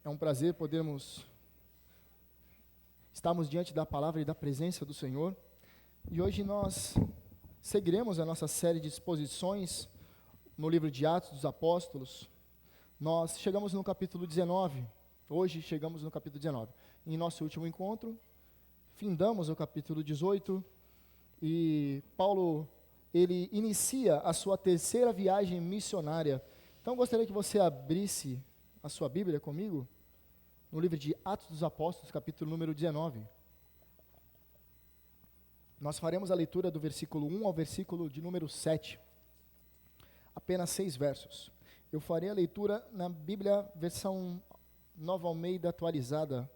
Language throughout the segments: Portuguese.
É um prazer podermos estarmos diante da palavra e da presença do Senhor. E hoje nós seguiremos a nossa série de exposições no livro de Atos dos Apóstolos. Nós chegamos no capítulo 19. Hoje chegamos no capítulo 19. Em nosso último encontro, findamos o capítulo 18 e Paulo, ele inicia a sua terceira viagem missionária. Então gostaria que você abrisse a sua Bíblia comigo, no livro de Atos dos Apóstolos, capítulo número 19. Nós faremos a leitura do versículo 1 ao versículo de número 7. Apenas 6 versos. Eu farei a leitura na Bíblia, versão Nova Almeida atualizada.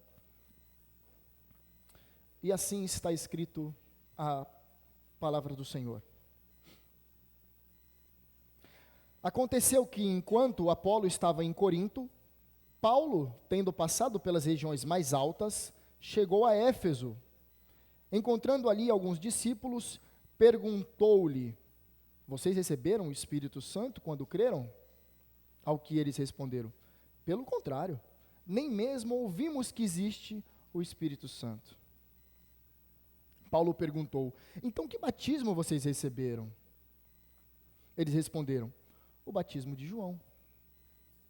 E assim está escrito a palavra do Senhor. Aconteceu que, enquanto Apolo estava em Corinto, Paulo, tendo passado pelas regiões mais altas, chegou a Éfeso. Encontrando ali alguns discípulos, perguntou-lhe: vocês receberam o Espírito Santo quando creram? Ao que eles responderam: pelo contrário, nem mesmo ouvimos que existe o Espírito Santo. Paulo perguntou: então que batismo vocês receberam? Eles responderam: o batismo de João.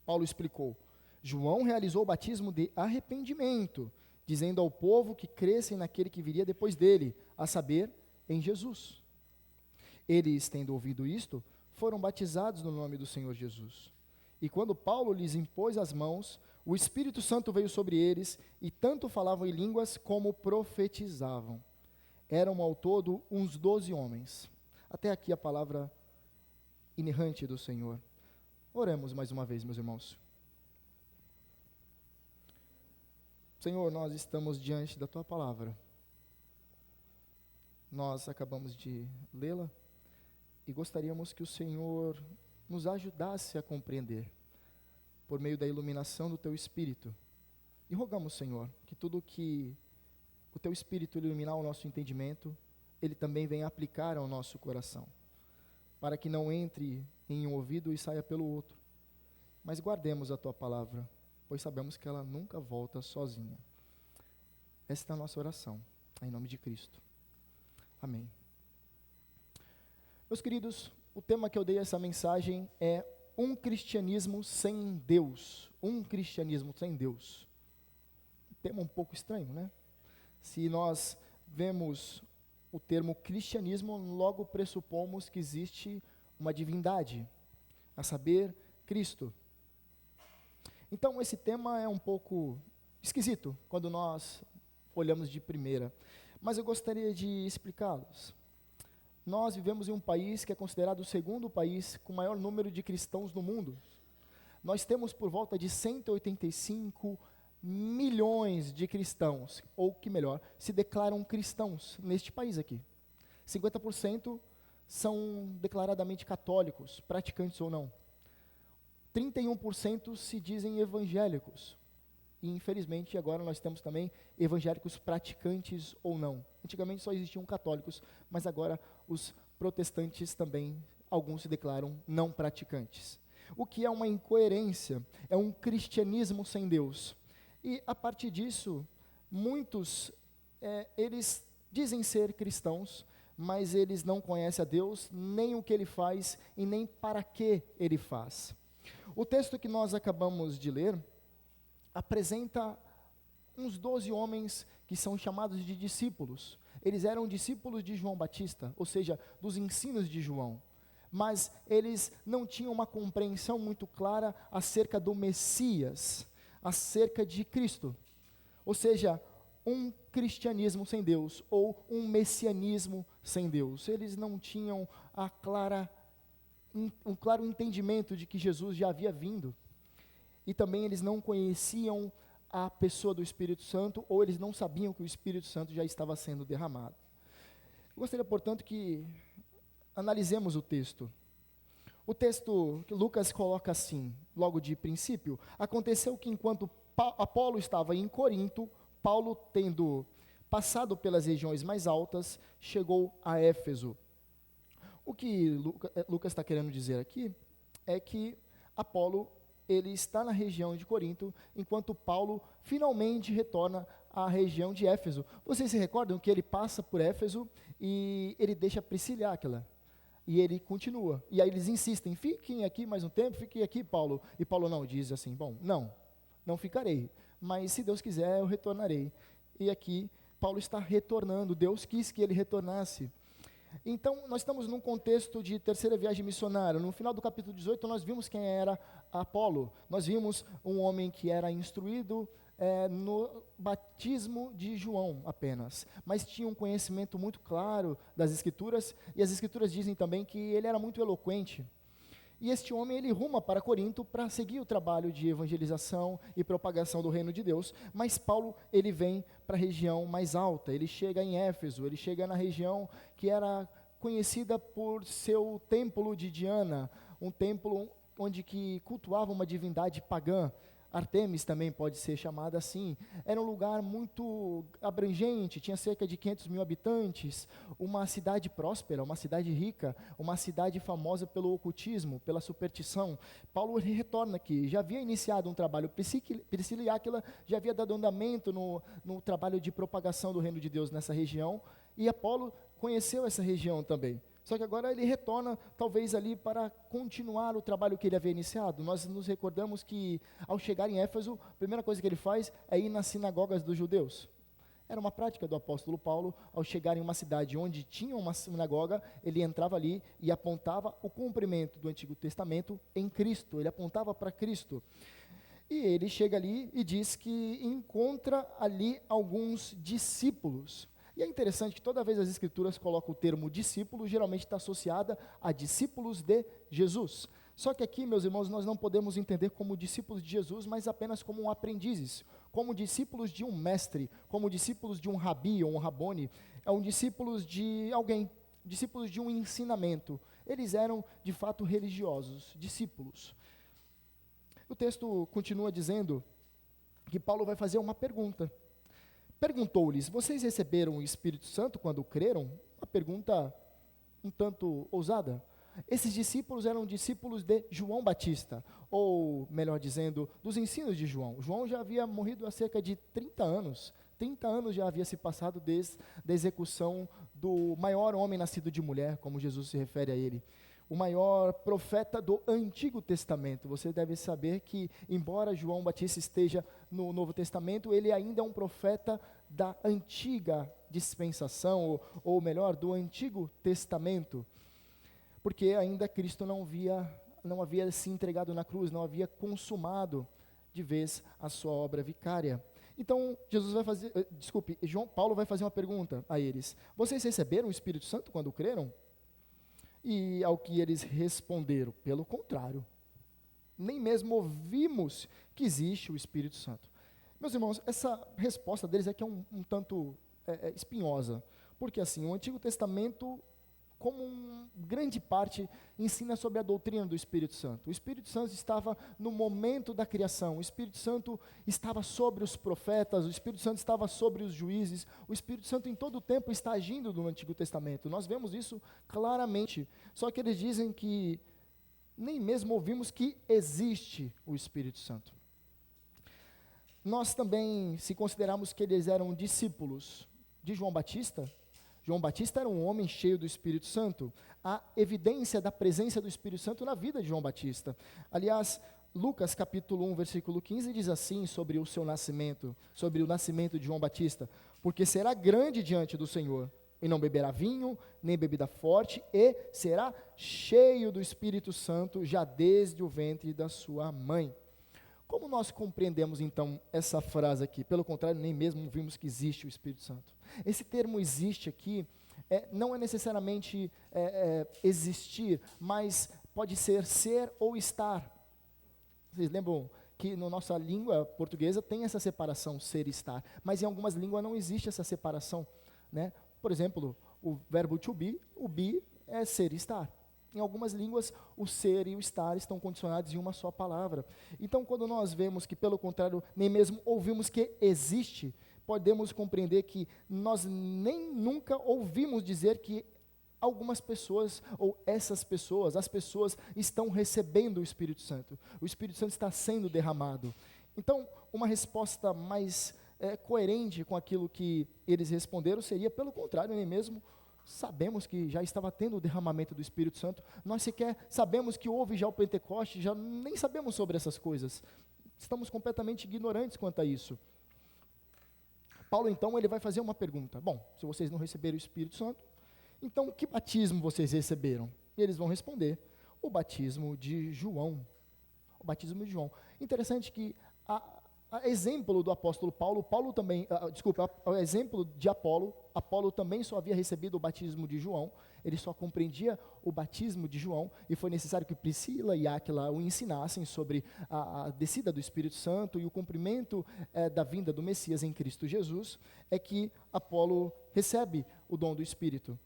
Paulo explicou: João realizou o batismo de arrependimento, dizendo ao povo que crescem naquele que viria depois dele, a saber, em Jesus. Eles, tendo ouvido isto, foram batizados no nome do Senhor Jesus. E quando Paulo lhes impôs as mãos, o Espírito Santo veio sobre eles, e tanto falavam em línguas como profetizavam. Eram ao todo uns 12 homens. Até aqui a palavra inerrante do Senhor. Oremos mais uma vez, meus irmãos. Senhor, nós estamos diante da Tua palavra. Nós acabamos de lê-la e gostaríamos que o Senhor nos ajudasse a compreender por meio da iluminação do Teu Espírito. E rogamos, Senhor, que tudo que o Teu Espírito iluminar o nosso entendimento, Ele também venha aplicar ao nosso coração, para que não entre em um ouvido e saia pelo outro, mas guardemos a Tua palavra, pois sabemos que ela nunca volta sozinha. Esta é a nossa oração, em nome de Cristo. Amém. Meus queridos, o tema que eu dei a essa mensagem é um cristianismo sem Deus. Um cristianismo sem Deus. Um tema um pouco estranho, né? Se nós vemos o termo cristianismo, logo pressupomos que existe uma divindade, a saber, Cristo. Então, esse tema é um pouco esquisito, quando nós olhamos de primeira, mas eu gostaria de explicá-los. Nós vivemos em um país que é considerado o segundo país com maior número de cristãos no mundo. Nós temos por volta de 185 milhões de cristãos, ou que melhor, se declaram cristãos neste país aqui. 50% são declaradamente católicos, praticantes ou não. 31% se dizem evangélicos. E, infelizmente, agora nós temos também evangélicos praticantes ou não. Antigamente só existiam católicos, mas agora os protestantes também, alguns se declaram não praticantes. O que é uma incoerência, é um cristianismo sem Deus. E, a partir disso, muitos, eles dizem ser cristãos, mas eles não conhecem a Deus, nem o que Ele faz e nem para que Ele faz. O texto que nós acabamos de ler apresenta uns 12 homens que são chamados de discípulos. Eles eram discípulos de João Batista, ou seja, dos ensinos de João. Mas eles não tinham uma compreensão muito clara acerca do Messias, acerca de Cristo. Ou seja, um cristianismo sem Deus, ou um messianismo sem Deus. Eles não tinham um claro entendimento de que Jesus já havia vindo. E também eles não conheciam a pessoa do Espírito Santo, ou eles não sabiam que o Espírito Santo já estava sendo derramado. Eu gostaria, portanto, que analisemos o texto. O texto que Lucas coloca assim, logo de princípio: aconteceu que enquanto Apolo estava em Corinto, Paulo, tendo passado pelas regiões mais altas, chegou a Éfeso. O que Lucas está querendo dizer aqui é que Apolo ele está na região de Corinto, enquanto Paulo finalmente retorna à região de Éfeso. Vocês se recordam que ele passa por Éfeso e ele deixa Priscila e Áquila, e ele continua. E aí eles insistem, fiquem aqui mais um tempo, fiquem aqui, Paulo. E Paulo não, diz assim, bom, não ficarei, mas se Deus quiser eu retornarei. E aqui Paulo está retornando, Deus quis que ele retornasse. Então, nós estamos num contexto de terceira viagem missionária. No final do capítulo 18, nós vimos quem era Apolo. Nós vimos um homem que era instruído no batismo de João apenas, mas tinha um conhecimento muito claro das Escrituras, e as Escrituras dizem também que ele era muito eloquente. E este homem, ele ruma para Corinto para seguir o trabalho de evangelização e propagação do reino de Deus, mas Paulo, ele vem para a região mais alta, ele chega em Éfeso, ele chega na região que era conhecida por seu templo de Diana, um templo onde que cultuava uma divindade pagã. Artemis também pode ser chamada assim. Era um lugar muito abrangente, tinha cerca de 500 mil habitantes, uma cidade próspera, uma cidade rica, uma cidade famosa pelo ocultismo, pela superstição. Paulo retorna aqui, já havia iniciado um trabalho, Priscila e Áquila já havia dado andamento no trabalho de propagação do reino de Deus nessa região, e Apolo conheceu essa região também. Só que agora ele retorna, talvez ali, para continuar o trabalho que ele havia iniciado. Nós nos recordamos que, ao chegar em Éfeso, a primeira coisa que ele faz é ir nas sinagogas dos judeus. Era uma prática do apóstolo Paulo, ao chegar em uma cidade onde tinha uma sinagoga, ele entrava ali e apontava o cumprimento do Antigo Testamento em Cristo, ele apontava para Cristo. E ele chega ali e diz que encontra ali alguns discípulos. E é interessante que toda vez as Escrituras colocam o termo discípulo, geralmente está associada a discípulos de Jesus. Só que aqui, meus irmãos, nós não podemos entender como discípulos de Jesus, mas apenas como aprendizes, como discípulos de um mestre, como discípulos de um rabi ou um rabone, discípulos de alguém, discípulos de um ensinamento. Eles eram, de fato, religiosos, discípulos. O texto continua dizendo que Paulo vai fazer uma pergunta. Perguntou-lhes, vocês receberam o Espírito Santo quando creram? Uma pergunta um tanto ousada. Esses discípulos eram discípulos de João Batista, ou melhor dizendo, dos ensinos de João. João já havia morrido há cerca de 30 anos. 30 anos já havia se passado desde a execução do maior homem nascido de mulher, como Jesus se refere a ele. O maior profeta do Antigo Testamento. Você deve saber que, embora João Batista esteja no Novo Testamento, ele ainda é um profeta da antiga dispensação, ou melhor, do Antigo Testamento, porque ainda Cristo não havia se entregado na cruz, não havia consumado de vez a sua obra vicária. Então, Paulo vai fazer uma pergunta a eles. Vocês receberam o Espírito Santo quando creram? E ao que eles responderam, pelo contrário, nem mesmo ouvimos que existe o Espírito Santo. Meus irmãos, essa resposta deles é que é um tanto espinhosa, porque assim, o Antigo Testamento, como grande parte, ensina sobre a doutrina do Espírito Santo. O Espírito Santo estava no momento da criação, o Espírito Santo estava sobre os profetas, o Espírito Santo estava sobre os juízes, o Espírito Santo em todo o tempo está agindo no Antigo Testamento, nós vemos isso claramente, só que eles dizem que nem mesmo ouvimos que existe o Espírito Santo. Nós também, se considerarmos que eles eram discípulos de João Batista era um homem cheio do Espírito Santo. Há evidência da presença do Espírito Santo na vida de João Batista. Aliás, Lucas capítulo 1, versículo 15 diz assim sobre o seu nascimento, sobre o nascimento de João Batista: porque será grande diante do Senhor, e não beberá vinho, nem bebida forte, e será cheio do Espírito Santo já desde o ventre da sua mãe. Como nós compreendemos então essa frase aqui? Pelo contrário, nem mesmo vimos que existe o Espírito Santo. Esse termo existe aqui, não é necessariamente existir, mas pode ser ou estar. Vocês lembram que na nossa língua portuguesa tem essa separação, ser e estar, mas em algumas línguas não existe essa separação, né? Por exemplo, o verbo to be, o be é ser e estar. Em algumas línguas, o ser e o estar estão condicionados em uma só palavra. Então, quando nós vemos que, pelo contrário, nem mesmo ouvimos que existe, podemos compreender que nós nem nunca ouvimos dizer que algumas pessoas, ou essas pessoas, as pessoas estão recebendo o Espírito Santo. O Espírito Santo está sendo derramado. Então, uma resposta mais coerente com aquilo que eles responderam seria, pelo contrário, nem mesmo sabemos que já estava tendo o derramamento do Espírito Santo, nós sequer sabemos que houve já o Pentecoste, já nem sabemos sobre essas coisas. Estamos completamente ignorantes quanto a isso. Paulo, então, ele vai fazer uma pergunta. Bom, se vocês não receberam o Espírito Santo, então que batismo vocês receberam? E eles vão responder, o batismo de João. O batismo de João. Interessante que, a exemplo do apóstolo Paulo também, ao exemplo de Apolo também só havia recebido o batismo de João, ele só compreendia o batismo de João, e foi necessário que Priscila e Áquila o ensinassem sobre a descida do Espírito Santo e o cumprimento da vinda do Messias em Cristo Jesus, é que Apolo recebe o dom do Espírito.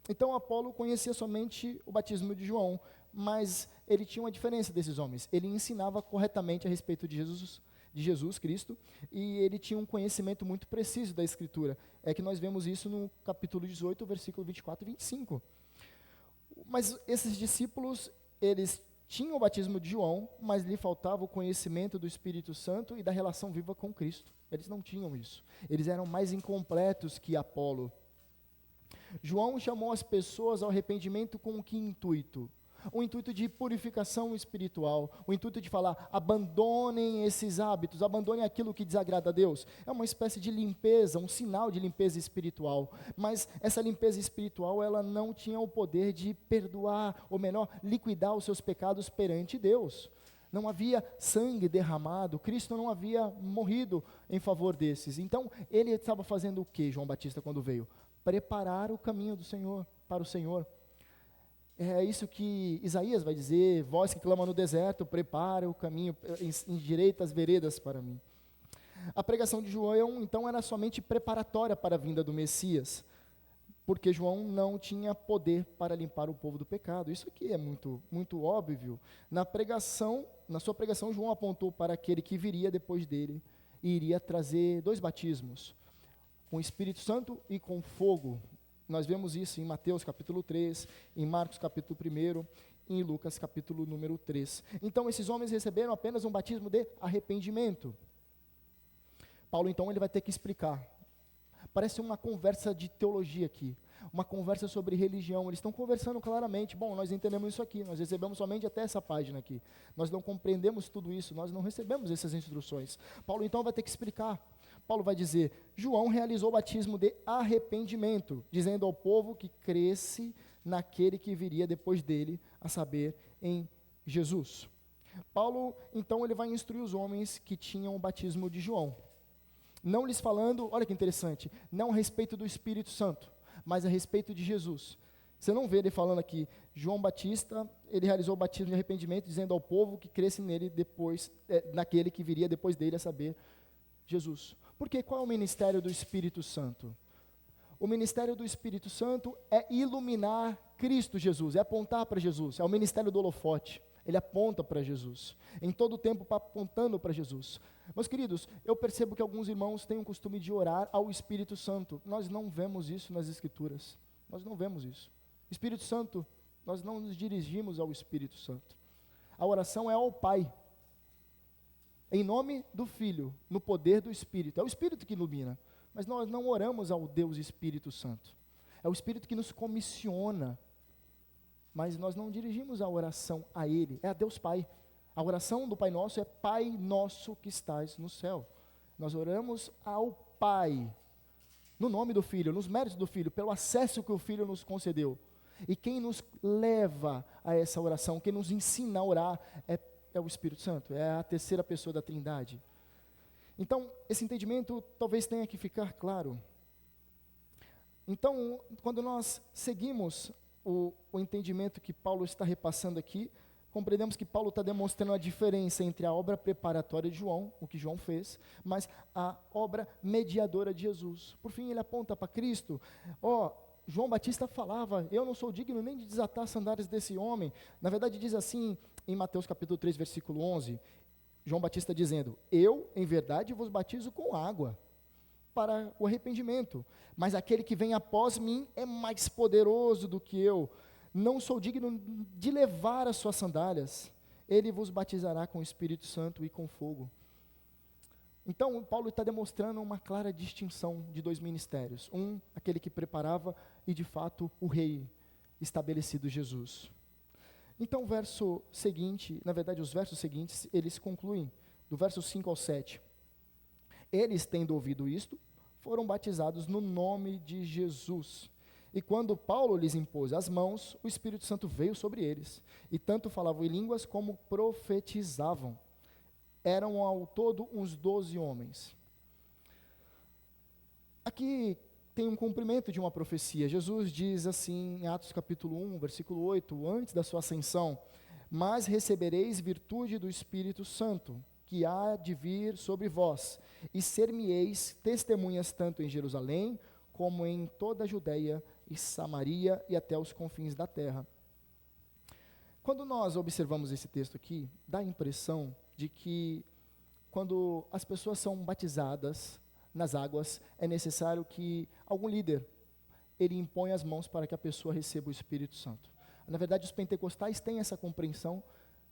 Então Apolo conhecia somente o batismo de João, mas ele tinha uma diferença desses homens, ele ensinava corretamente a respeito de Jesus Cristo, e ele tinha um conhecimento muito preciso da Escritura. É que nós vemos isso no capítulo 18, versículo 24 e 25. Mas esses discípulos, eles tinham o batismo de João, mas lhe faltava o conhecimento do Espírito Santo e da relação viva com Cristo. Eles não tinham isso. Eles eram mais incompletos que Apolo. João chamou as pessoas ao arrependimento com que intuito? O intuito de purificação espiritual, o intuito de falar, abandonem esses hábitos, abandonem aquilo que desagrada a Deus. É uma espécie de limpeza, um sinal de limpeza espiritual, mas essa limpeza espiritual, ela não tinha o poder de perdoar, ou melhor, liquidar os seus pecados perante Deus. Não havia sangue derramado, Cristo não havia morrido em favor desses. Então, ele estava fazendo o que, João Batista, quando veio? Preparar o caminho do Senhor, para o Senhor. É isso que Isaías vai dizer, voz que clama no deserto, prepara o caminho, endireita as veredas para mim. A pregação de João, então, era somente preparatória para a vinda do Messias, porque João não tinha poder para limpar o povo do pecado. Isso aqui é muito, muito óbvio. Na sua pregação, João apontou para aquele que viria depois dele, e iria trazer 2 batismos, com o Espírito Santo e com fogo. Nós vemos isso em Mateus capítulo 3, em Marcos capítulo 1, e em Lucas capítulo número 3. Então esses homens receberam apenas um batismo de arrependimento. Paulo então ele vai ter que explicar. Parece uma conversa de teologia aqui, uma conversa sobre religião. Eles estão conversando claramente, bom, nós entendemos isso aqui, nós recebemos somente até essa página aqui. Nós não compreendemos tudo isso, nós não recebemos essas instruções. Paulo então vai ter que explicar. Paulo vai dizer, João realizou o batismo de arrependimento, dizendo ao povo que cresce naquele que viria depois dele, a saber, em Jesus. Paulo, então, ele vai instruir os homens que tinham o batismo de João, não lhes falando, olha que interessante, não a respeito do Espírito Santo, mas a respeito de Jesus. Você não vê ele falando aqui, João Batista, ele realizou o batismo de arrependimento, dizendo ao povo que cresce nele depois, naquele que viria depois dele, a saber, Jesus. Porque qual é o ministério do Espírito Santo? O ministério do Espírito Santo é iluminar Cristo Jesus, é apontar para Jesus, é o ministério do holofote, ele aponta para Jesus, em todo o tempo apontando para Jesus. Meus queridos, eu percebo que alguns irmãos têm o costume de orar ao Espírito Santo, nós não vemos isso nas Escrituras, nós não vemos isso. Espírito Santo, nós não nos dirigimos ao Espírito Santo, a oração é ao Pai, em nome do Filho, no poder do Espírito. É o Espírito que ilumina, mas nós não oramos ao Deus Espírito Santo. É o Espírito que nos comissiona, mas nós não dirigimos a oração a Ele, é a Deus Pai. A oração do Pai Nosso é Pai Nosso que estás no céu. Nós oramos ao Pai, no nome do Filho, nos méritos do Filho, pelo acesso que o Filho nos concedeu. E quem nos leva a essa oração, quem nos ensina a orar, é o Espírito Santo, é a terceira pessoa da Trindade. Então, esse entendimento talvez tenha que ficar claro. Então, quando nós seguimos o entendimento que Paulo está repassando aqui, compreendemos que Paulo está demonstrando a diferença entre a obra preparatória de João, o que João fez, mas a obra mediadora de Jesus. Por fim, ele aponta para Cristo. João Batista falava, eu não sou digno nem de desatar as sandálias desse homem. Na verdade, diz assim, em Mateus capítulo 3, versículo 11, João Batista dizendo, eu, em verdade, vos batizo com água, para o arrependimento. Mas aquele que vem após mim é mais poderoso do que eu. Não sou digno de levar as suas sandálias. Ele vos batizará com o Espírito Santo e com fogo. Então, Paulo está demonstrando uma clara distinção de dois ministérios. Um, aquele que preparava, e de fato, o rei estabelecido, Jesus. Então, o verso seguinte, na verdade, os versos seguintes, eles concluem, do verso 5 ao 7. Eles, tendo ouvido isto, foram batizados no nome de Jesus. E quando Paulo lhes impôs as mãos, o Espírito Santo veio sobre eles, e tanto falavam em línguas como profetizavam. Eram ao todo uns 12 homens. Aqui tem um cumprimento de uma profecia. Jesus diz assim, em Atos capítulo 1, versículo 8, antes da sua ascensão: mas recebereis virtude do Espírito Santo, que há de vir sobre vós, e ser-me-eis testemunhas tanto em Jerusalém, como em toda a Judeia e Samaria e até os confins da terra. Quando nós observamos esse texto aqui, dá a impressão de que quando as pessoas são batizadas nas águas, é necessário que algum líder, ele impõe as mãos para que a pessoa receba o Espírito Santo. Na verdade, os pentecostais têm essa compreensão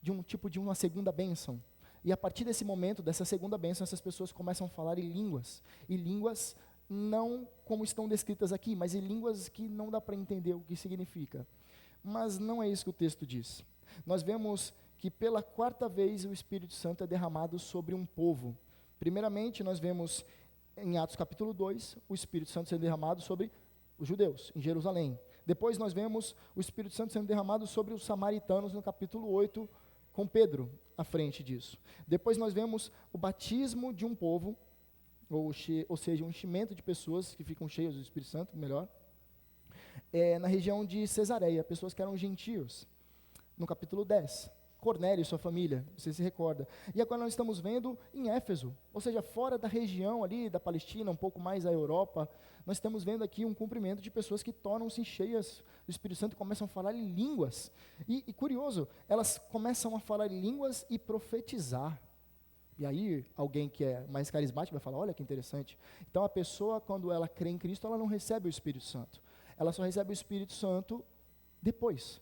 de um tipo de uma segunda bênção. E a partir desse momento, dessa segunda bênção, essas pessoas começam a falar em línguas. E línguas não como estão descritas aqui, mas em línguas que não dá para entender o que significa. Mas não é isso que o texto diz. Nós vemos que pela quarta vez o Espírito Santo é derramado sobre um povo. Primeiramente, nós vemos em Atos capítulo 2, o Espírito Santo sendo derramado sobre os judeus, em Jerusalém. Depois nós vemos o Espírito Santo sendo derramado sobre os samaritanos no capítulo 8, com Pedro à frente disso. Depois nós vemos o batismo de um povo, ou seja, um enchimento de pessoas que ficam cheias do Espírito Santo, melhor, na região de Cesareia, pessoas que eram gentios, no capítulo 10. Cornélio e sua família, você se recorda. E agora nós estamos vendo em Éfeso, ou seja, fora da região ali da Palestina, um pouco mais a Europa, nós estamos vendo aqui um cumprimento de pessoas que tornam-se cheias do Espírito Santo e começam a falar em línguas. E curioso, elas começam a falar em línguas e profetizar. E aí, alguém que é mais carismático vai falar, olha que interessante. Então, a pessoa, quando ela crê em Cristo, ela não recebe o Espírito Santo. Ela só recebe o Espírito Santo depois,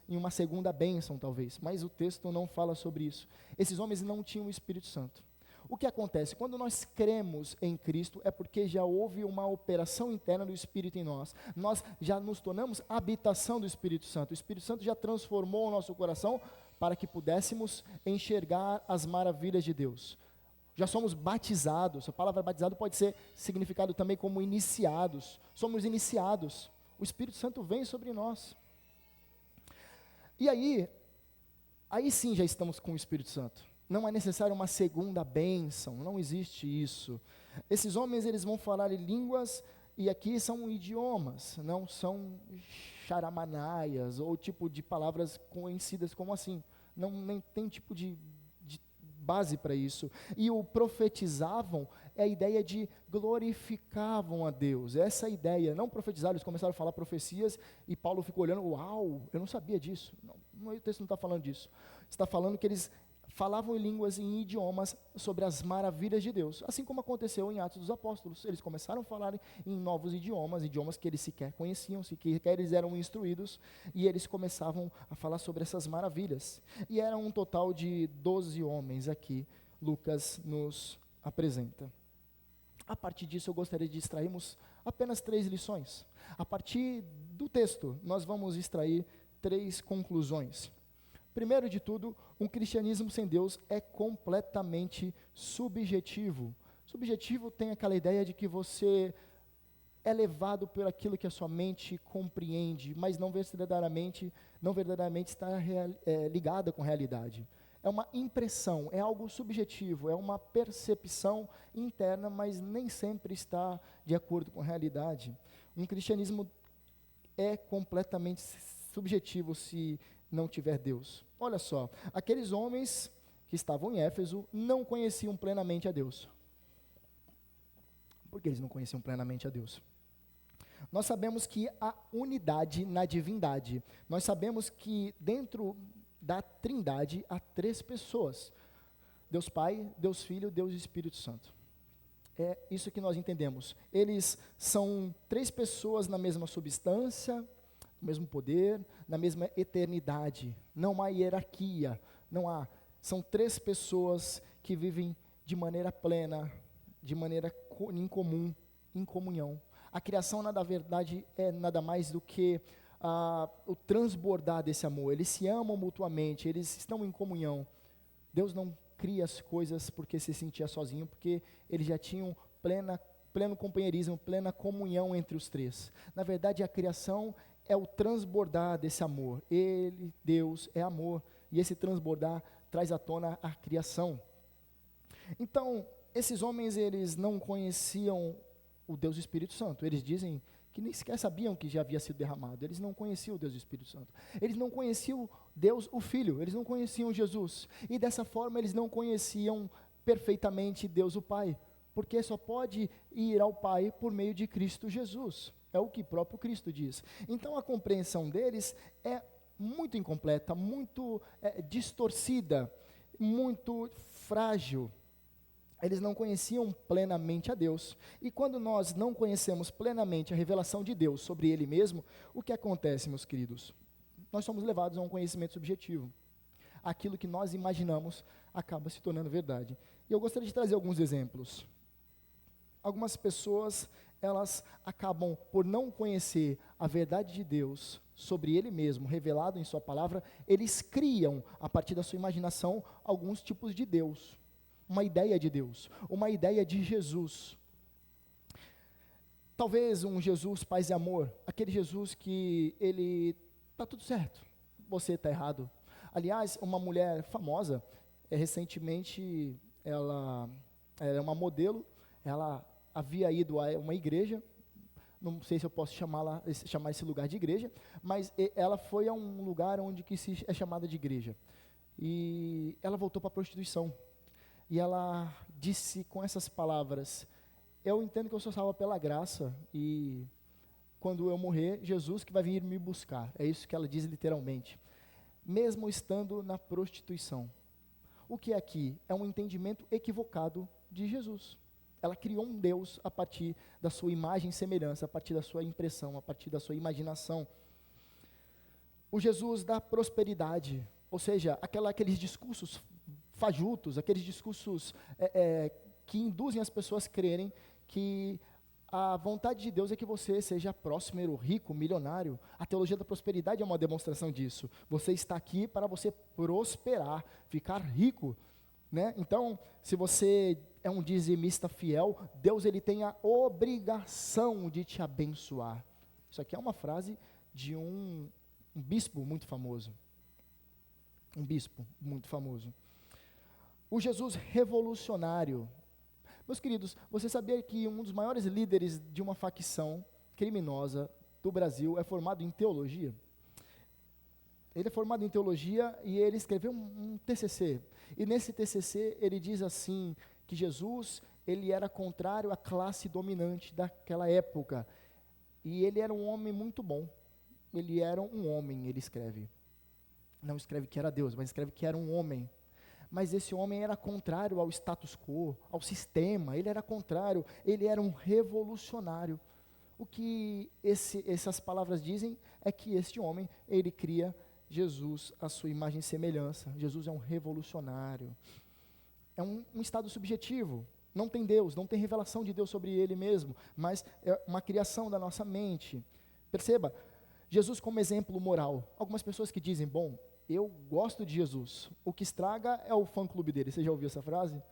em uma segunda bênção, talvez. Mas o texto não fala sobre isso. Esses homens não tinham o Espírito Santo. O que acontece? Quando nós cremos em Cristo, é porque já houve uma operação interna do Espírito em nós. Nós já nos tornamos habitação do Espírito Santo. O Espírito Santo já transformou o nosso coração para que pudéssemos enxergar as maravilhas de Deus. Já somos batizados. A palavra batizado pode ser significado também como iniciados. Somos iniciados. O Espírito Santo vem sobre nós. E aí sim já estamos com o Espírito Santo. Não é necessário uma segunda bênção, não existe isso. Esses homens, eles vão falar em línguas, e aqui são idiomas, não são charamanaias, ou tipo de palavras conhecidas como assim. Não, nem tem tipo de base para isso. E o profetizavam é a ideia de glorificavam a Deus. Essa ideia, não profetizaram, eles começaram a falar profecias e Paulo ficou olhando, uau, eu não sabia disso. Não, o texto não está falando disso. Está falando que eles falavam em línguas, em idiomas, sobre as maravilhas de Deus. Assim como aconteceu em Atos dos Apóstolos. Eles começaram a falar em novos idiomas que eles sequer conheciam, sequer eles eram instruídos, e eles começavam a falar sobre essas maravilhas. E era um total de 12 homens aqui, Lucas nos apresenta. A partir disso, eu gostaria de extrairmos apenas 3 lições. A partir do texto, nós vamos extrair 3 conclusões. Primeiro de tudo, um cristianismo sem Deus é completamente subjetivo. Subjetivo tem aquela ideia de que você é levado por aquilo que a sua mente compreende, mas não verdadeiramente está ligada com a realidade. É uma impressão, é algo subjetivo, é uma percepção interna, mas nem sempre está de acordo com a realidade. Um cristianismo é completamente subjetivo se não tiver Deus. Olha só, aqueles homens que estavam em Éfeso não conheciam plenamente a Deus. Por que eles não conheciam plenamente a Deus? Nós sabemos que há unidade na divindade. Nós sabemos que dentro da Trindade há 3 pessoas: Deus Pai, Deus Filho, Deus Espírito Santo. É isso que nós entendemos. Eles são três pessoas na mesma substância, no mesmo poder, na mesma eternidade. Não há hierarquia, não há. São três pessoas que vivem de maneira plena, de maneira incomum, em comunhão. A criação, na verdade, é nada mais do que o transbordar desse amor. Eles se amam mutuamente, eles estão em comunhão. Deus não cria as coisas porque se sentia sozinho, porque eles já tinham pleno companheirismo, plena comunhão entre os três. Na verdade, a criação é o transbordar desse amor. Ele, Deus, é amor, e esse transbordar traz à tona a criação. Então, esses homens, eles não conheciam o Deus Espírito Santo. Eles dizem que nem sequer sabiam que já havia sido derramado. Eles não conheciam o Deus Espírito Santo. Eles não conheciam Deus, o Filho. Eles não conheciam Jesus. E dessa forma, eles não conheciam perfeitamente Deus, o Pai. Porque só pode ir ao Pai por meio de Cristo Jesus. É o que próprio Cristo diz. Então, a compreensão deles é muito incompleta, muito distorcida, muito frágil. Eles não conheciam plenamente a Deus. E quando nós não conhecemos plenamente a revelação de Deus sobre Ele mesmo, o que acontece, meus queridos? Nós somos levados a um conhecimento subjetivo. Aquilo que nós imaginamos acaba se tornando verdade. E eu gostaria de trazer alguns exemplos. Algumas pessoas, elas acabam por não conhecer a verdade de Deus sobre Ele mesmo, revelado em sua palavra, eles criam, a partir da sua imaginação, alguns tipos de Deus. Uma ideia de Deus, uma ideia de Jesus. Talvez um Jesus paz e amor, aquele Jesus que ele está tudo certo, você está errado. Aliás, uma mulher famosa, recentemente, ela é uma modelo, ela havia ido a uma igreja, não sei se eu posso chamar esse lugar de igreja, mas ela foi a um lugar onde que é chamada de igreja. E ela voltou para a prostituição. E ela disse com essas palavras: eu entendo que eu sou salva pela graça, e quando eu morrer, Jesus que vai vir me buscar. É isso que ela diz literalmente. Mesmo estando na prostituição. O que é aqui? É um entendimento equivocado de Jesus. Ela criou um Deus a partir da sua imagem e semelhança, a partir da sua impressão, a partir da sua imaginação. O Jesus da prosperidade, ou seja, aqueles discursos fajutos, aqueles discursos que induzem as pessoas a crerem que a vontade de Deus é que você seja próspero, rico, milionário. A teologia da prosperidade é uma demonstração disso. Você está aqui para você prosperar, ficar rico, né? Então, se você é um dizimista fiel, Deus ele tem a obrigação de te abençoar. Isso aqui é uma frase de um bispo muito famoso. Um bispo muito famoso. O Jesus revolucionário. Meus queridos, você sabia que um dos maiores líderes de uma facção criminosa do Brasil é formado em teologia? Ele é formado em teologia e ele escreveu um TCC. E nesse TCC ele diz assim, que Jesus, ele era contrário à classe dominante daquela época. E ele era um homem muito bom. Ele era um homem, ele escreve. Não escreve que era Deus, mas escreve que era um homem. Mas esse homem era contrário ao status quo, ao sistema, ele era contrário, ele era um revolucionário. O que essas palavras dizem é que este homem, ele cria Jesus à sua imagem e semelhança. Jesus é um revolucionário. É um estado subjetivo, não tem Deus, não tem revelação de Deus sobre Ele mesmo, mas é uma criação da nossa mente. Perceba, Jesus como exemplo moral. Algumas pessoas que dizem, bom, eu gosto de Jesus, o que estraga é o fã-clube dele. Você já ouviu essa frase?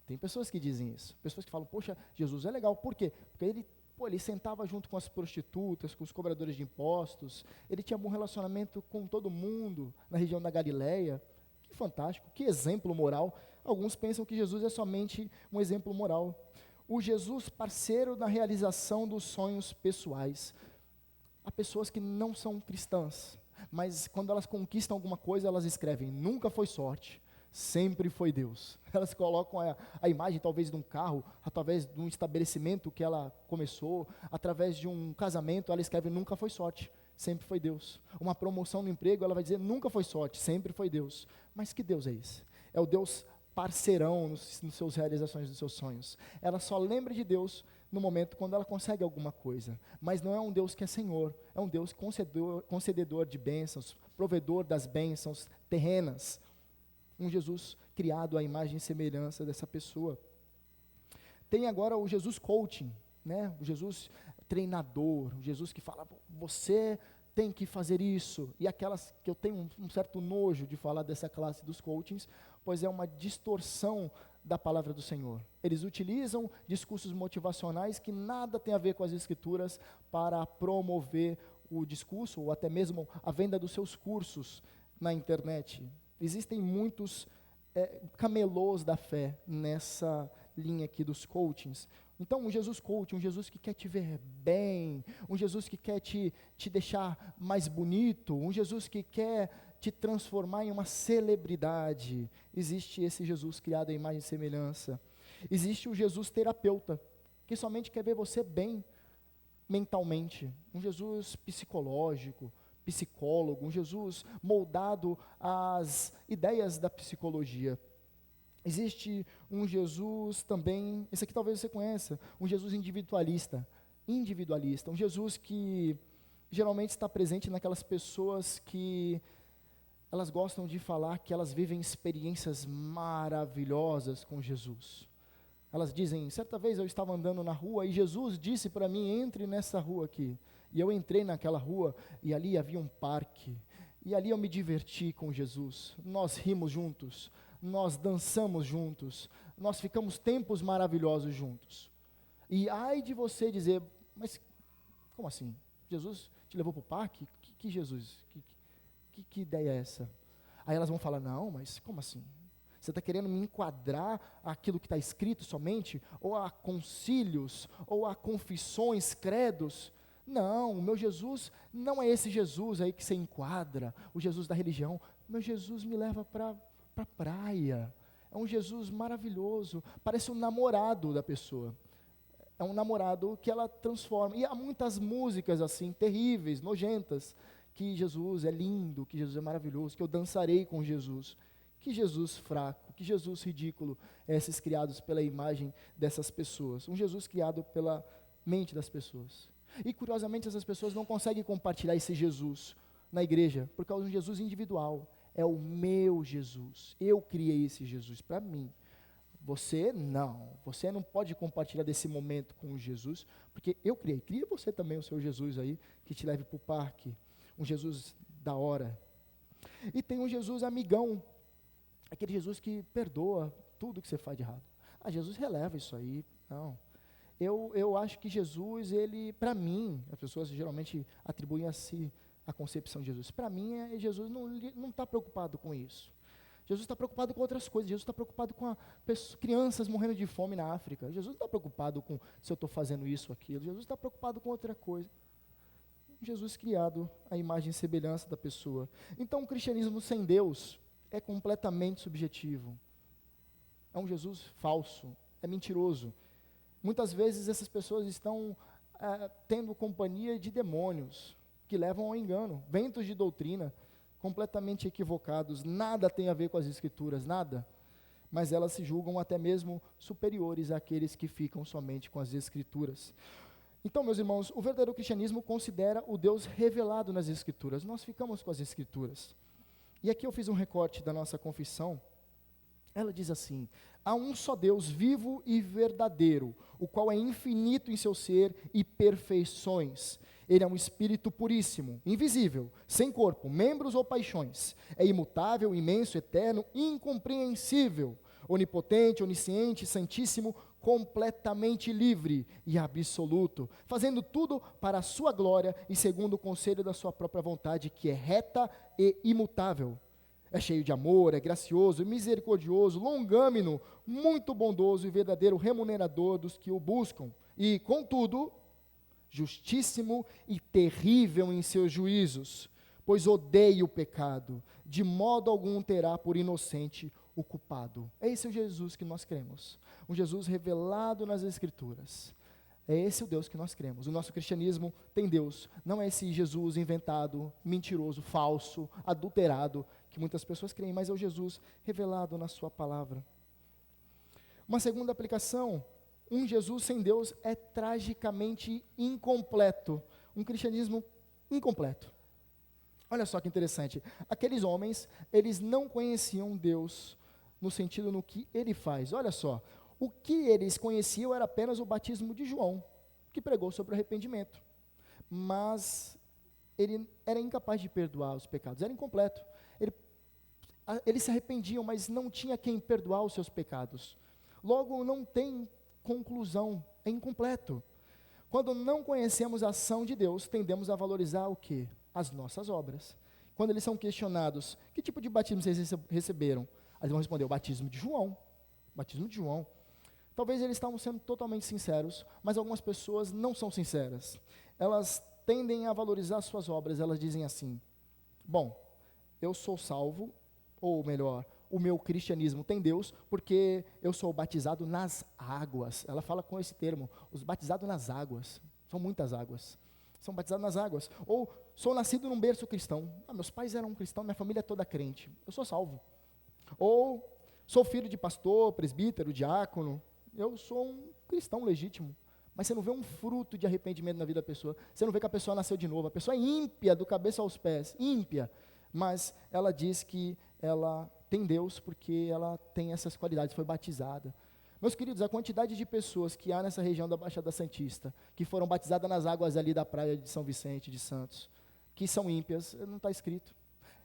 Tem pessoas que dizem isso, pessoas que falam, poxa, Jesus é legal, por quê? Porque ele sentava junto com as prostitutas, com os cobradores de impostos, ele tinha bom relacionamento com todo mundo, na região da Galileia. Que fantástico, que exemplo moral. Alguns pensam que Jesus é somente um exemplo moral. O Jesus parceiro na realização dos sonhos pessoais. Há pessoas que não são cristãs, mas quando elas conquistam alguma coisa, elas escrevem, nunca foi sorte, sempre foi Deus. Elas colocam a imagem talvez de um carro, através de um estabelecimento que ela começou, através de um casamento, ela escreve, nunca foi sorte, sempre foi Deus. Uma promoção no emprego, ela vai dizer, nunca foi sorte, sempre foi Deus. Mas que Deus é esse? É o Deus parceirão nos seus realizações dos seus sonhos. Ela só lembra de Deus no momento quando ela consegue alguma coisa. Mas não é um Deus que é Senhor, é um Deus concededor de bênçãos, provedor das bênçãos terrenas. Um Jesus criado à imagem e semelhança dessa pessoa. Tem agora o Jesus coaching, né? O Jesus treinador, o Jesus que fala, você tem que fazer isso. E aquelas que eu tenho um certo nojo de falar dessa classe dos coachings, pois é uma distorção da palavra do Senhor. Eles utilizam discursos motivacionais que nada tem a ver com as Escrituras para promover o discurso ou até mesmo a venda dos seus cursos na internet. Existem muitos camelôs da fé nessa linha aqui dos coachings. Então, um Jesus coach, um Jesus que quer te ver bem, um Jesus que quer te deixar mais bonito, um Jesus que quer te transformar em uma celebridade. Existe esse Jesus criado à imagem e semelhança. Existe o Jesus terapeuta, que somente quer ver você bem mentalmente. Um Jesus psicológico, psicólogo, um Jesus moldado às ideias da psicologia. Existe um Jesus também, esse aqui talvez você conheça, um Jesus individualista, um Jesus que geralmente está presente naquelas pessoas que elas gostam de falar que elas vivem experiências maravilhosas com Jesus. Elas dizem, certa vez eu estava andando na rua e Jesus disse para mim, entre nessa rua aqui. E eu entrei naquela rua e ali havia um parque. E ali eu me diverti com Jesus. Nós rimos juntos, nós dançamos juntos, nós ficamos tempos maravilhosos juntos. E ai de você dizer, mas como assim? Jesus te levou para o parque? Que Jesus? Que ideia é essa? Aí elas vão falar, não, mas como assim? Você está querendo me enquadrar aquilo que está escrito somente? Ou a concílios, ou a confissões, credos? Não, o meu Jesus não é esse Jesus aí que você enquadra, o Jesus da religião. Meu Jesus me leva para a praia. É um Jesus maravilhoso, parece um namorado da pessoa. É um namorado que ela transforma. E há muitas músicas assim, terríveis, nojentas, que Jesus é lindo, que Jesus é maravilhoso, que eu dançarei com Jesus. Que Jesus fraco, que Jesus ridículo, esses criados pela imagem dessas pessoas. Um Jesus criado pela mente das pessoas. E curiosamente essas pessoas não conseguem compartilhar esse Jesus na igreja, por causa de um Jesus individual. É o meu Jesus, eu criei esse Jesus para mim. Você não pode compartilhar desse momento com Jesus, porque eu criei. Cria você também o seu Jesus aí, que te leve para o parque. Um Jesus da hora. E tem um Jesus amigão, aquele Jesus que perdoa tudo que você faz de errado. Jesus releva isso aí. Não. Eu acho que Jesus, ele, para mim, as pessoas geralmente atribuem a si a concepção de Jesus. Para mim, Jesus não está preocupado com isso. Jesus está preocupado com outras coisas. Jesus está preocupado com crianças morrendo de fome na África. Jesus não está preocupado com se eu estou fazendo isso ou aquilo. Jesus está preocupado com outra coisa. Jesus criado à imagem e semelhança da pessoa. Então, o cristianismo sem Deus é completamente subjetivo. É um Jesus falso, é mentiroso. Muitas vezes essas pessoas estão tendo companhia de demônios, que levam ao engano, ventos de doutrina, completamente equivocados, nada tem a ver com as Escrituras, nada, mas elas se julgam até mesmo superiores àqueles que ficam somente com as Escrituras. Então, meus irmãos, o verdadeiro cristianismo considera o Deus revelado nas Escrituras, nós ficamos com as Escrituras. E aqui eu fiz um recorte da nossa confissão. Ela diz assim: há um só Deus vivo e verdadeiro, o qual é infinito em seu ser e perfeições. Ele é um espírito puríssimo, invisível, sem corpo, membros ou paixões. É imutável, imenso, eterno, incompreensível, onipotente, onisciente, santíssimo, completamente livre e absoluto, fazendo tudo para a sua glória e segundo o conselho da sua própria vontade, que é reta e imutável. É cheio de amor, é gracioso, misericordioso, longâmino, muito bondoso e verdadeiro remunerador dos que o buscam. E, contudo, justíssimo e terrível em seus juízos, pois odeia o pecado, de modo algum terá por inocente o culpado. É esse o Jesus que nós cremos, um Jesus revelado nas Escrituras. É esse o Deus que nós cremos. O nosso cristianismo tem Deus, não é esse Jesus inventado, mentiroso, falso, adulterado, que muitas pessoas creem, mas é o Jesus revelado na sua palavra. Uma segunda aplicação, um Jesus sem Deus é tragicamente incompleto, um cristianismo incompleto. Olha só que interessante, aqueles homens, eles não conheciam Deus no sentido no que ele faz. Olha só, o que eles conheciam era apenas o batismo de João, que pregou sobre o arrependimento. Mas ele era incapaz de perdoar os pecados, era incompleto. Eles se arrependiam, mas não tinha quem perdoar os seus pecados. Logo, não tem conclusão, é incompleto. Quando não conhecemos a ação de Deus, tendemos a valorizar o quê? As nossas obras. Quando eles são questionados, que tipo de batismo vocês receberam? Eles vão responder, o batismo de João. Batismo de João. Talvez eles estavam sendo totalmente sinceros, mas algumas pessoas não são sinceras. Elas tendem a valorizar suas obras, elas dizem assim, bom, eu sou salvo, ou melhor, o meu cristianismo tem Deus, porque eu sou batizado nas águas. Ela fala com esse termo, os batizados nas águas. São muitas águas. São batizados nas águas. Ou sou nascido num berço cristão. Meus pais eram cristãos, minha família é toda crente. Eu sou salvo. Ou sou filho de pastor, presbítero, diácono. Eu sou um cristão legítimo. Mas você não vê um fruto de arrependimento na vida da pessoa. Você não vê que a pessoa nasceu de novo. A pessoa é ímpia do cabeça aos pés. Ímpia. Mas ela diz que ela tem Deus porque ela tem essas qualidades, foi batizada. Meus queridos, a quantidade de pessoas que há nessa região da Baixada Santista, que foram batizadas nas águas ali da praia de São Vicente, de Santos, que são ímpias, não está escrito.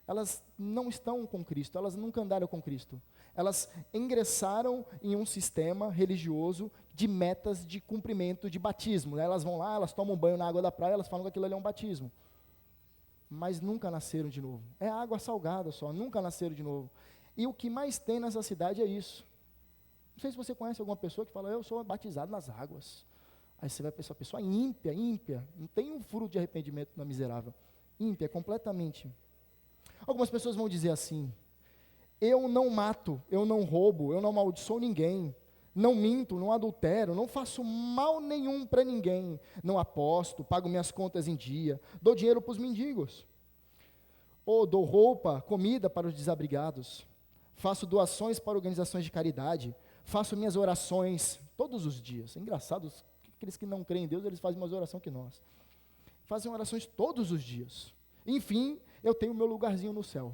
Elas não estão com Cristo, elas nunca andaram com Cristo. Elas ingressaram em um sistema religioso de metas de cumprimento de batismo. Elas vão lá, elas tomam banho na água da praia, elas falam que aquilo ali é um batismo. Mas nunca nasceram de novo. É água salgada só, nunca nasceram de novo. E o que mais tem nessa cidade é isso. Não sei se você conhece alguma pessoa que fala, eu sou batizado nas águas. Aí você vai pensar, pessoa ímpia, ímpia, não tem um fruto de arrependimento na miserável. Ímpia, completamente. Algumas pessoas vão dizer assim, eu não mato, eu não roubo, eu não amaldiçoo ninguém, não minto, não adultero, não faço mal nenhum para ninguém, não aposto, pago minhas contas em dia, dou dinheiro para os mendigos, ou dou roupa, comida para os desabrigados, faço doações para organizações de caridade, faço minhas orações todos os dias. É engraçado, aqueles que não creem em Deus, eles fazem mais oração que nós. Fazem orações todos os dias. Enfim, eu tenho meu lugarzinho no céu.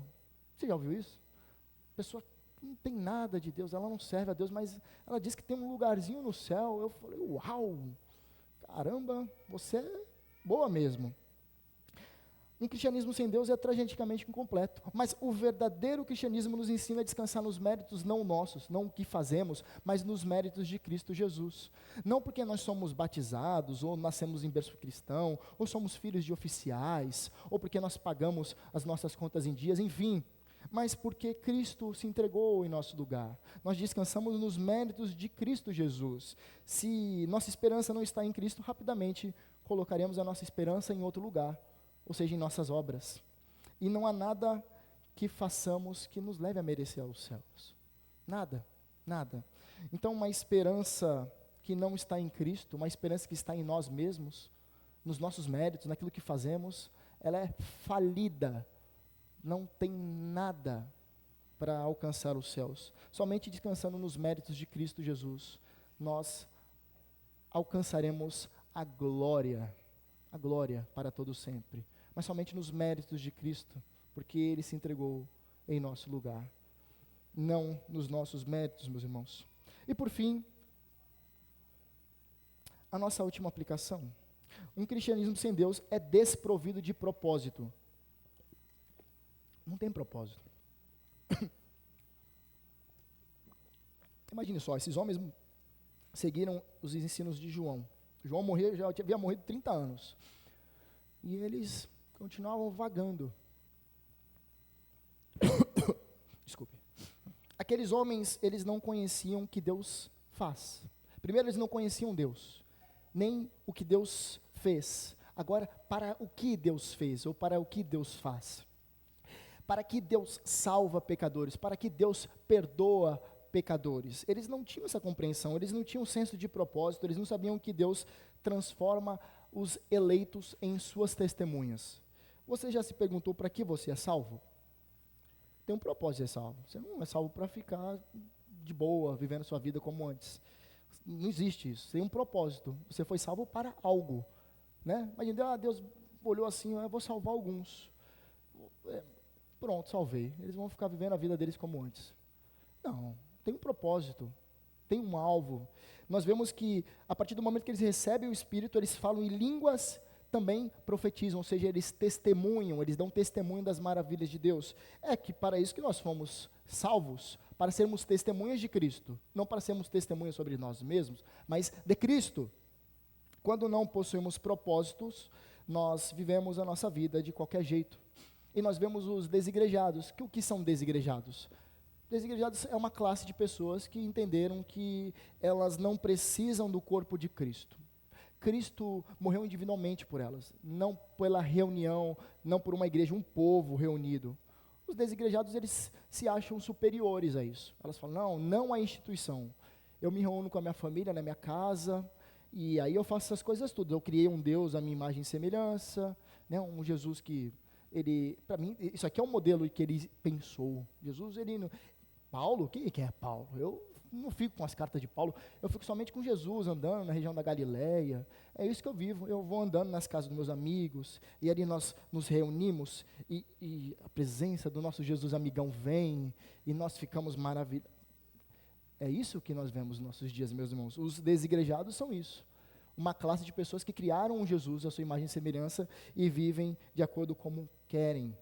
Você já ouviu isso? A pessoa não tem nada de Deus, ela não serve a Deus, mas ela diz que tem um lugarzinho no céu. Eu falei, uau, caramba, você é boa mesmo. Um cristianismo sem Deus é tragicamente incompleto, mas o verdadeiro cristianismo nos ensina a descansar nos méritos não nossos, não o que fazemos, mas nos méritos de Cristo Jesus. Não porque nós somos batizados, ou nascemos em berço cristão, ou somos filhos de oficiais, ou porque nós pagamos as nossas contas em dias, enfim, mas porque Cristo se entregou em nosso lugar. Nós descansamos nos méritos de Cristo Jesus. Se nossa esperança não está em Cristo, rapidamente colocaremos a nossa esperança em outro lugar, ou seja, em nossas obras. E não há nada que façamos que nos leve a merecer os céus. Nada, nada. Então, uma esperança que não está em Cristo, uma esperança que está em nós mesmos, nos nossos méritos, naquilo que fazemos, ela é falida. Não tem nada para alcançar os céus. Somente descansando nos méritos de Cristo Jesus, nós alcançaremos a glória para todo sempre. Mas somente nos méritos de Cristo, porque Ele se entregou em nosso lugar. Não nos nossos méritos, meus irmãos. E por fim, a nossa última aplicação. Um cristianismo sem Deus é desprovido de propósito. Não tem propósito. Imagine só, esses homens seguiram os ensinos de João. João morreu, já havia morrido 30 anos. E eles continuavam vagando. Desculpe. Aqueles homens, eles não conheciam o que Deus faz. Primeiro, eles não conheciam Deus, nem o que Deus fez. Agora, para o que Deus fez, ou para o que Deus faz. Para que Deus salva pecadores, para que Deus perdoa pecadores. Eles não tinham essa compreensão, eles não tinham senso de propósito, eles não sabiam que Deus transforma os eleitos em suas testemunhas. Você já se perguntou para que você é salvo? Tem um propósito de ser salvo. Você não é salvo para ficar de boa, vivendo sua vida como antes. Não existe isso. Tem um propósito. Você foi salvo para algo, né? Imagina, Deus olhou assim, eu vou salvar alguns. Pronto, salvei. Eles vão ficar vivendo a vida deles como antes. Não, tem um propósito, tem um alvo. Nós vemos que, a partir do momento que eles recebem o Espírito, eles falam em línguas, também profetizam, ou seja, eles testemunham, eles dão testemunho das maravilhas de Deus. É que para isso que nós fomos salvos, para sermos testemunhas de Cristo, não para sermos testemunhas sobre nós mesmos, mas de Cristo. Quando não possuímos propósitos, nós vivemos a nossa vida de qualquer jeito. E nós vemos os desigrejados. O que são desigrejados? Desigrejados é uma classe de pessoas que entenderam que elas não precisam do corpo de Cristo. Cristo morreu individualmente por elas, não pela reunião, não por uma igreja, um povo reunido. Os desigrejados, eles se acham superiores a isso. Elas falam, não a instituição. Eu me reúno com a minha família, na minha casa, e aí eu faço essas coisas tudo. Eu criei um Deus à minha imagem e semelhança, né, um Jesus que, para mim, isso aqui é um modelo que ele pensou. Jesus, Paulo, quem é Paulo? Eu não fico com as cartas de Paulo, eu fico somente com Jesus, andando na região da Galileia. É isso que eu vivo. Eu vou andando nas casas dos meus amigos, e ali nós nos reunimos, e a presença do nosso Jesus amigão vem, e nós ficamos maravilhados. É isso que nós vemos nos nossos dias, meus irmãos. Os desigrejados são isso. Uma classe de pessoas que criaram um Jesus à sua imagem e semelhança, e vivem de acordo como querem.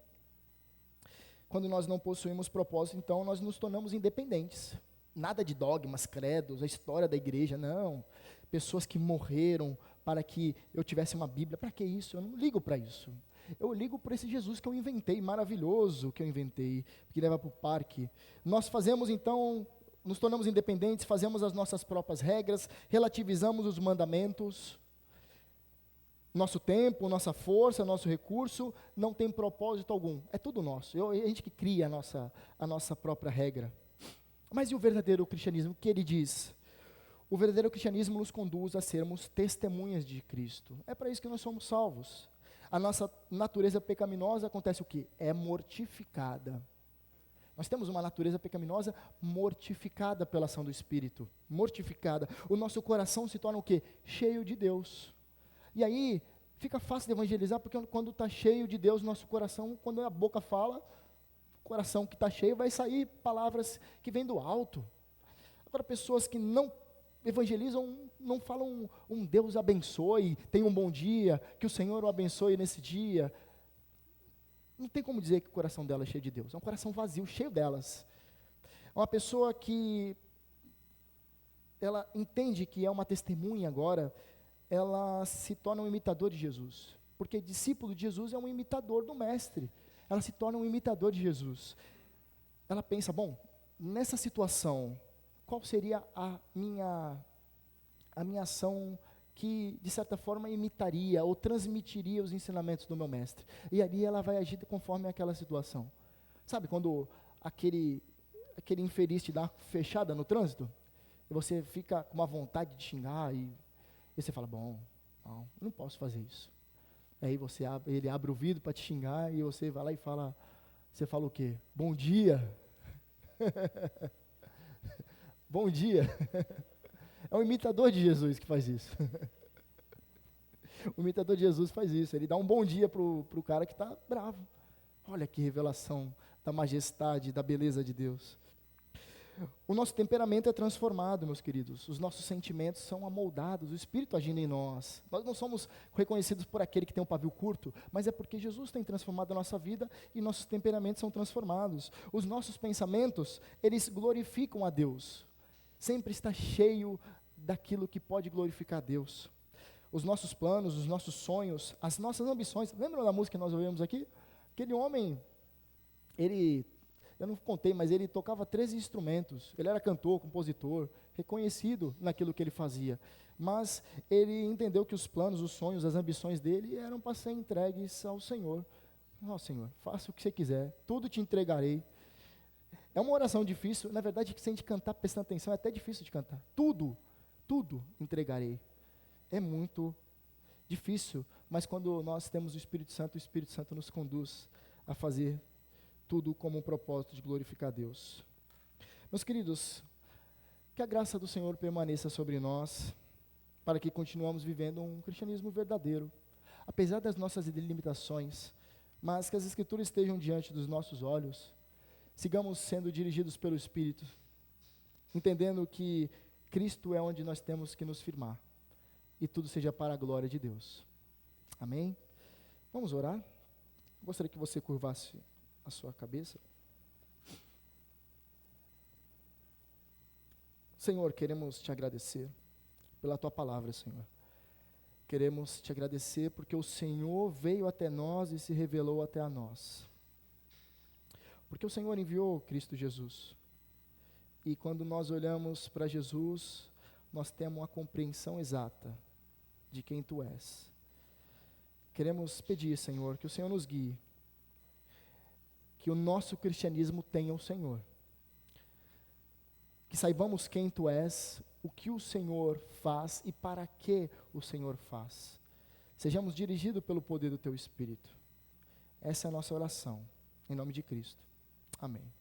Quando nós não possuímos propósito, então nós nos tornamos independentes. Nada de dogmas, credos, a história da igreja, não. Pessoas que morreram para que eu tivesse uma Bíblia, para que isso? Eu não ligo para isso. Eu ligo por esse Jesus que eu inventei, maravilhoso que eu inventei, que leva para o parque. Nós fazemos então, nos tornamos independentes, fazemos as nossas próprias regras, relativizamos os mandamentos. Nosso tempo, nossa força, nosso recurso não tem propósito algum. É tudo nosso. A gente que cria a nossa própria regra. Mas e o verdadeiro cristianismo? O que ele diz? O verdadeiro cristianismo nos conduz a sermos testemunhas de Cristo. É para isso que nós somos salvos. A nossa natureza pecaminosa acontece o quê? É mortificada. Nós temos uma natureza pecaminosa mortificada pela ação do Espírito. Mortificada. O nosso coração se torna o quê? Cheio de Deus. E aí, fica fácil de evangelizar, porque quando está cheio de Deus, nosso coração, quando a boca fala, o coração que está cheio, vai sair palavras que vêm do alto. Agora, pessoas que não evangelizam, não falam um Deus abençoe, tenha um bom dia, que o Senhor o abençoe nesse dia. Não tem como dizer que o coração dela é cheio de Deus, é um coração vazio, cheio delas. É uma pessoa que, ela entende que é uma testemunha agora, ela se torna um imitador de Jesus, porque discípulo de Jesus é um imitador do mestre, ela se torna um imitador de Jesus. Ela pensa, bom, nessa situação, qual seria a minha ação que, de certa forma, imitaria ou transmitiria os ensinamentos do meu mestre? E ali ela vai agir conforme aquela situação. Sabe quando aquele infeliz te dá uma fechada no trânsito, e você fica com uma vontade de xingar, e você fala, não posso fazer isso. Aí ele abre o vidro para te xingar, e você vai lá e fala, você fala o quê? Bom dia. Bom dia. É um imitador de Jesus que faz isso. O imitador de Jesus faz isso, ele dá um bom dia para o cara que está bravo. Olha que revelação da majestade, da beleza de Deus. O nosso temperamento é transformado, meus queridos. Os nossos sentimentos são amoldados, o Espírito agindo em nós. Nós não somos reconhecidos por aquele que tem um pavio curto, mas é porque Jesus tem transformado a nossa vida e nossos temperamentos são transformados. Os nossos pensamentos, eles glorificam a Deus. Sempre está cheio daquilo que pode glorificar a Deus. Os nossos planos, os nossos sonhos, as nossas ambições. Lembram da música que nós ouvimos aqui? Aquele homem, eu não contei, mas ele tocava 13 instrumentos, ele era cantor, compositor, reconhecido naquilo que ele fazia, mas ele entendeu que os planos, os sonhos, as ambições dele eram para ser entregues ao Senhor. Senhor, faça o que você quiser, tudo te entregarei. É uma oração difícil, na verdade, que se a gente cantar prestando atenção, é até difícil de cantar. Tudo entregarei. É muito difícil, mas quando nós temos o Espírito Santo nos conduz a fazer tudo como um propósito de glorificar a Deus. Meus queridos, Que a graça do Senhor permaneça sobre nós, para que continuemos vivendo um cristianismo verdadeiro, apesar das nossas limitações, mas que as Escrituras estejam diante dos nossos olhos, sigamos sendo dirigidos pelo Espírito, entendendo que Cristo é onde nós temos que nos firmar, e tudo seja para a glória de Deus. Amém? Vamos orar? Gostaria que você curvasse a sua cabeça. Senhor, queremos te agradecer pela tua palavra, Senhor. Queremos te agradecer porque o Senhor veio até nós e se revelou até a nós. Porque o Senhor enviou Cristo Jesus. E quando nós olhamos para Jesus, nós temos uma compreensão exata de quem tu és. Queremos pedir, Senhor, que o Senhor nos guie, que o nosso cristianismo tenha o Senhor. Que saibamos quem tu és, o que o Senhor faz e para que o Senhor faz. Sejamos dirigidos pelo poder do teu Espírito. Essa é a nossa oração, em nome de Cristo. Amém.